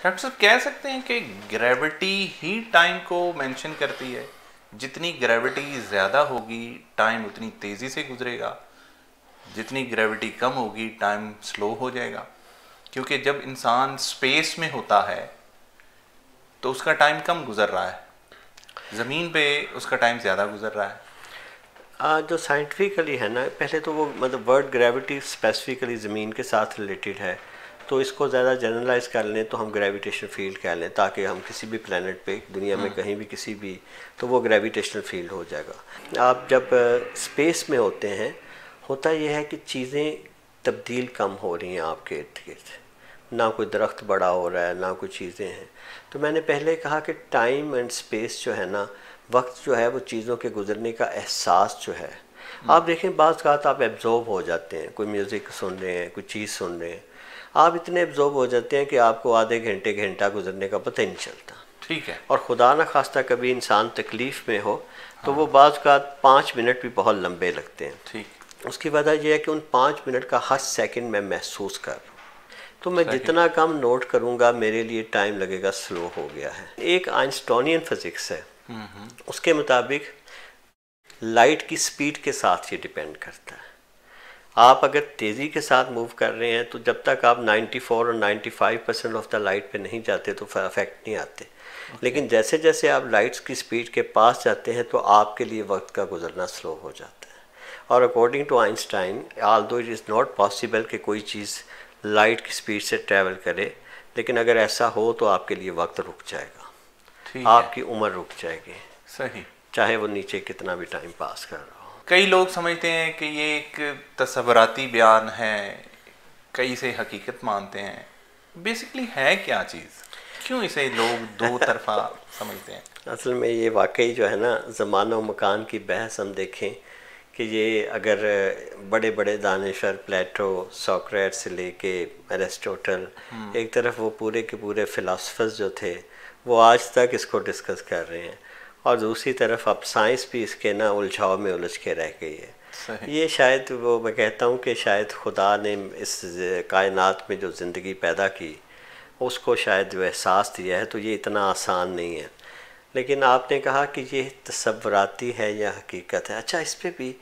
Doctor साहब कह सकते हैं कि ग्रेविटी ही टाइम को मेंशन करती है, जितनी ग्रेविटी ज़्यादा होगी टाइम उतनी तेज़ी से गुजरेगा, जितनी ग्रेविटी कम होगी टाइम स्लो हो जाएगा। क्योंकि जब इंसान स्पेस में होता है तो उसका टाइम कम गुजर रहा है, ज़मीन पे उसका टाइम ज़्यादा गुजर रहा है। जो साइंटिफिकली है ना, पहले तो वो मतलब वर्ड ग्रेविटी स्पेसिफिकली ज़मीन के साथ रिलेटेड है, तो इसको ज़्यादा जनरलाइज कर लें तो हम ग्रेविटेशनल फील्ड कह लें, ताकि हम किसी भी प्लेनेट पे दुनिया में कहीं भी किसी भी, तो वो ग्रेविटेशनल फील्ड हो जाएगा। आप जब स्पेस में होते हैं, होता यह है कि चीज़ें तब्दील कम हो रही हैं आपके इर्द गिर्द, ना कोई दरख्त बड़ा हो रहा है, ना कोई चीज़ें हैं। तो मैंने पहले कहा कि टाइम एंड स्पेस जो है ना, वक्त जो है वो चीज़ों के गुजरने का एहसास जो है, आप देखें बाज़ बात आप एब्जॉर्ब हो जाते हैं, कोई म्यूज़िक सुन रहे हैं, कोई चीज़ सुन रहे हैं, आप इतने एब्जॉर्ब हो जाते हैं कि आपको आधे घंटे घंटा गुजरने का पता ही नहीं चलता। ठीक है। और खुदा न खास्ता कभी इंसान तकलीफ़ में हो तो वो बाज़ बात 5 मिनट भी बहुत लंबे लगते हैं। ठीक। उसकी वजह यह है कि उन 5 मिनट का हर सेकंड मैं महसूस कर रहा हूँ, तो मैं जितना कम नोट करूँगा मेरे लिए टाइम लगेगा स्लो हो गया है। एक आइंस्टाइनियन फिज़िक्स है, उसके मुताबिक लाइट की स्पीड के साथ ये डिपेंड करता है। आप अगर तेज़ी के साथ मूव कर रहे हैं तो जब तक आप 94 और 95% ऑफ द लाइट पे नहीं जाते तो इफेक्ट नहीं आते। लेकिन जैसे जैसे आप लाइट्स की स्पीड के पास जाते हैं तो आपके लिए वक्त का गुजरना स्लो हो जाता है। और according to Einstein, although it is not possible कि कोई चीज़ लाइट की स्पीड से ट्रैवल करे, लेकिन अगर ऐसा हो तो आपके लिए वक्त रुक जाएगा, आपकी उम्र रुक जाएगी। सही। चाहे वो नीचे कितना भी टाइम पास कर रहा हो। कई लोग समझते हैं कि ये एक तस्वुराती बयान है, कई से हकीकत मानते हैं। बेसिकली है क्या चीज़, क्यों इसे लोग दो तरफा समझते हैं? असल में ये वाकई जो है ना, ज़माना और मकान की बहस हम देखें कि ये अगर बड़े बड़े दानिशवर प्लेटो, सोक्रेट से लेके एरिस्टोटल, एक तरफ वो पूरे के पूरे फ़िलासफ़र्स जो थे वो आज तक इसको डिस्कस कर रहे हैं, और दूसरी तरफ अब साइंस भी इसके ना उलझाव में उलझ के रह गई है। ये शायद वो मैं कहता हूँ कि शायद खुदा ने इस कायनात में जो ज़िंदगी पैदा की उसको शायद जो एहसास दिया है, तो ये इतना आसान नहीं है। लेकिन आपने कहा कि ये तस्वुराती है या हकीकत है, अच्छा इस पर भी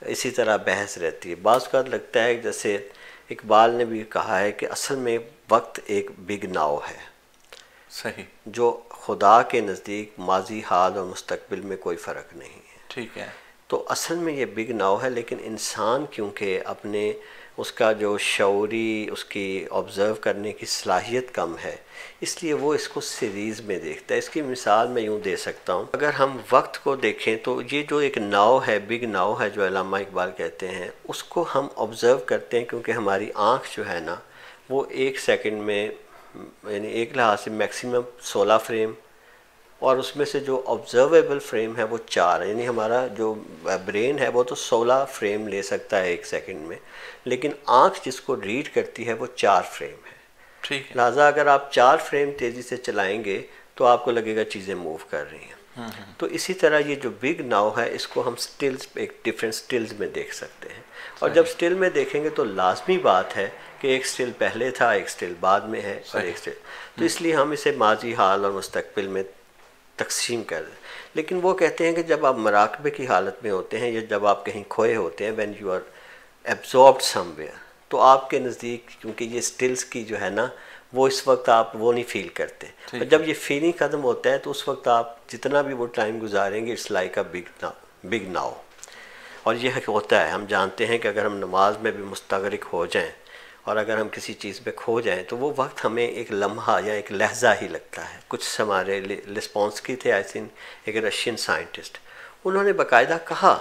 इसी तरह बहस रहती है। बाज़ का लगता है जैसे इकबाल ने भी कहा है कि असल में वक्त एक बिग नाव है। सही। जो खुदा के नज़दीक माजी, हाल और मुस्तकबिल में कोई फ़र्क नहीं है। ठीक है। तो असल में ये बिग नाव है, लेकिन इंसान क्योंकि अपने उसका जो शऊरी, उसकी ऑब्ज़र्व करने की सलाहियत कम है, इसलिए वो इसको सीरीज़ में देखता है। इसकी मिसाल मैं यूँ दे सकता हूँ, अगर हम वक्त को देखें तो ये जो एक नाव है, बिग नाव है जो अल्लामा इकबाल कहते हैं, उसको हम ऑब्ज़र्व करते हैं क्योंकि हमारी आँख जो है ना वो 1 सेकंड में, यानी एक लिहाज से मैक्सिमम 16 फ्रेम, और उसमें से जो ऑब्जर्वेबल फ्रेम है वो 4 है। यानी हमारा जो ब्रेन है वो तो 16 फ्रेम ले सकता है 1 सेकंड में, लेकिन आँख जिसको रीड करती है वो 4 फ्रेम है। ठीक है। लिहाजा अगर आप 4 फ्रेम तेज़ी से चलाएंगे तो आपको लगेगा चीज़ें मूव कर रही हैं। तो इसी तरह ये जो बिग नाव है इसको हम स्टिल्स, एक डिफरेंट स्टिल्स में देख सकते हैं, और जब स्टिल में देखेंगे तो लाजमी बात है कि एक स्टिल पहले था, एक स्टिल बाद में है, और एक स्टिल, तो इसलिए हम इसे माजी, हाल और मुस्तकबिल में तकसीम कर दें। लेकिन वो कहते हैं कि जब आप मराकबे की हालत में होते हैं या जब आप कहीं खोए होते हैं, when you are absorbed somewhere, तो आपके नज़दीक क्योंकि ये स्टिल्स की जो है ना वो इस वक्त आप वो नहीं फील करते, और जब ये फीलिंग ख़त्म होता है तो उस वक्त आप जितना भी वो टाइम गुजारेंगे it's like a big now. और ये होता है, हम जानते हैं कि अगर हम नमाज में भी मुस्तगरिक हो जाएं और अगर हम किसी चीज़ पे खो जाएं तो वो वक्त हमें एक लम्हा या एक लहजा ही लगता है। कुछ हमारे लिस्पॉन्स्की थे, आई थिंक एक रशियन साइंटिस्ट, उन्होंने बाकायदा कहा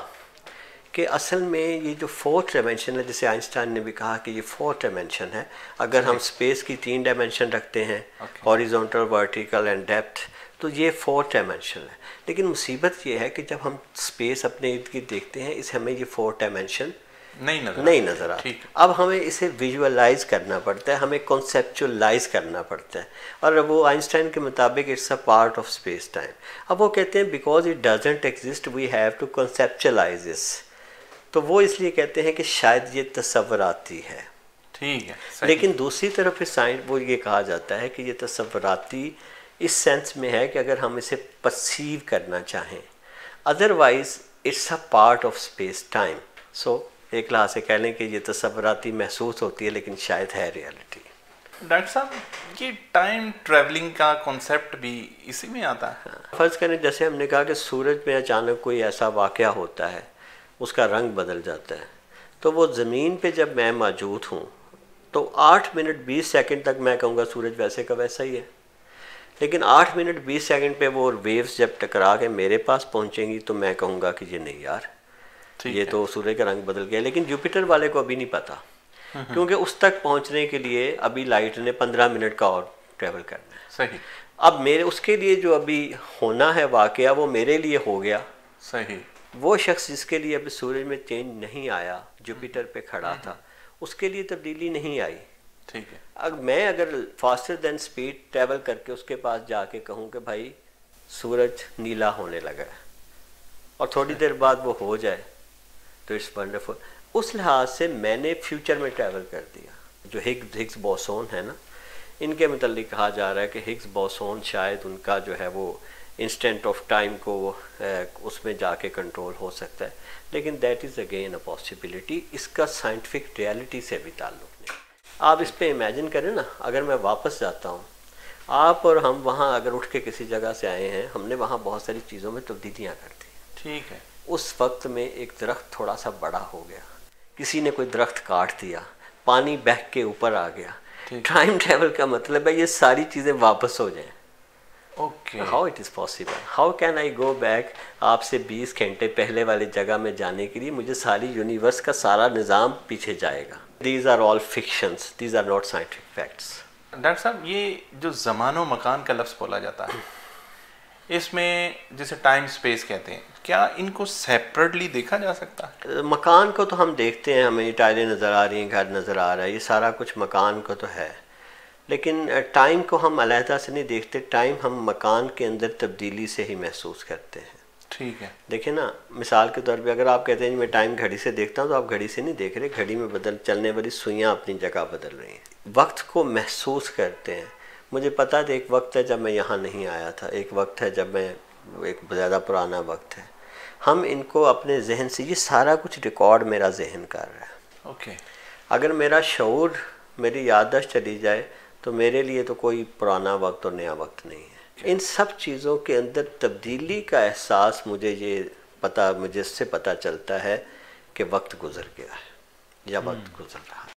कि असल में ये जो 4th डायमेंशन है, जैसे आइंस्टाइन ने भी कहा कि ये 4th डायमेंशन है, अगर हम स्पेस की 3 डायमेंशन रखते हैं, हॉरिजॉन्टल, वर्टिकल एंड डेप्थ, तो ये 4th डायमेंशन है। लेकिन मुसीबत ये है कि जब हम स्पेस अपने इर्द गिर्द देखते हैं इस हमें ये 4th डायमेंशन नहीं नज़र आता। अब हमें इसे विजुअलाइज करना पड़ता है, हमें कॉन्सेप्चुअलाइज करना पड़ता है, और वो आइंस्टाइन के मुताबिक it's a part of space time. अब वो कहते हैं because it doesn't exist we have to conceptualise this, तो वो इसलिए कहते हैं कि शायद ये तस्वुराती है। ठीक है, सही। लेकिन दूसरी तरफ इस साइंस वो ये कहा जाता है कि ये तसव्वुराती इस सेंस में है कि अगर हम इसे परसीव करना चाहें, otherwise it's a part of space time. सो एक लिहाज से कह लें कि ये तसव्वुराती महसूस होती है लेकिन शायद है रियलिटी। डॉक्टर साहब, ये टाइम ट्रैवलिंग का कॉन्सेप्ट भी इसी में आता है? फ़र्ज़ करें जैसे हमने कहा कि सूरज में अचानक कोई ऐसा वाक़या होता है, उसका रंग बदल जाता है, तो वो ज़मीन पे जब मैं मौजूद हूँ तो 8 मिनट 20 सेकंड तक मैं कहूँगा सूरज वैसे का वैसा ही है। लेकिन 8 मिनट 20 सेकंड पे वो वेव्स जब टकरा के मेरे पास पहुँचेंगी तो मैं कहूँगा कि ये नहीं यार, ये तो सूरज का रंग बदल गया। लेकिन जुपिटर वाले को अभी नहीं पता, क्योंकि उस तक पहुंचने के लिए अभी लाइट ने 15 मिनट का और ट्रैवल करना है। सही। अब मेरे उसके लिए जो अभी होना है वाकया वो मेरे लिए हो गया। सही। वो शख्स जिसके लिए अभी सूरज में चेंज नहीं आया, जुपिटर पे खड़ा था, उसके लिए तब्दीली नहीं आई। ठीक है। अब मैं अगर फास्टर देन स्पीड ट्रैवल करके उसके पास जाके कहूँ कि भाई सूरज नीला होने लगा है और थोड़ी देर बाद वो हो जाए तो इट्स वंडरफुल। उस लिहाज से मैंने फ्यूचर में ट्रैवल कर दिया। जो हिग्स बोसोन है ना, इनके मतलब कहा जा रहा है कि हिग्स बोसोन शायद उनका जो है वो इंस्टेंट ऑफ टाइम को उसमें जाके कंट्रोल हो सकता है, लेकिन that is again a possibility. इसका साइंटिफिक रियलिटी से भी ताल्लुक़ नहीं। आप इस पे इमेजिन करें ना, अगर मैं वापस जाता हूँ, आप और हम वहाँ अगर उठ के किसी जगह से आए हैं, हमने वहाँ बहुत सारी चीज़ों में तब्दीलियाँ कर दी। ठीक है। उस वक्त में एक दरख्त थोड़ा सा बड़ा हो गया, किसी ने कोई दरख्त काट दिया, पानी बह के ऊपर आ गया। टाइम ट्रैवल का मतलब है ये सारी चीज़ें वापस हो जाएं। Okay. How it is possible, how can I go back आपसे 20 घंटे पहले वाली जगह में जाने के लिए? मुझे सारी यूनिवर्स का सारा निज़ाम पीछे जाएगा। These are all fictions, these are not scientific facts. Doctor साहब, ये जो ज़मानो मकान का लफ्ज़ बोला जाता है, इसमें जिसे टाइम स्पेस कहते हैं, क्या इनको सेपरेटली देखा जा सकता है? मकान को तो हम देखते हैं, हमें टाइलें नज़र आ रही हैं, घर नज़र आ रहा है, ये सारा कुछ मकान को तो है, लेकिन टाइम को हम अलहदा से नहीं देखते। टाइम हम मकान के अंदर तब्दीली से ही महसूस करते हैं। ठीक है। देखिए ना, मिसाल के तौर पे अगर आप कहते हैं मैं टाइम घड़ी से देखता हूँ, तो आप घड़ी से नहीं देख रहे, घड़ी में चलने वाली सुइयाँ अपनी जगह बदल रही हैं। वक्त को महसूस करते हैं। मुझे पता है एक वक्त है जब मैं यहाँ नहीं आया था, एक वक्त है जब मैं, एक ज़्यादा पुराना वक्त है। हम इनको अपने जहन से, ये सारा कुछ रिकॉर्ड मेरा जहन कर रहा है। ओके। अगर मेरा शऊर, मेरी याददाश्त चली जाए तो मेरे लिए तो कोई पुराना वक्त और नया वक्त नहीं है। इन सब चीज़ों के अंदर तब्दीली का एहसास मुझे इससे पता चलता है कि वक्त गुजर गया है या वक्त गुजर रहा है।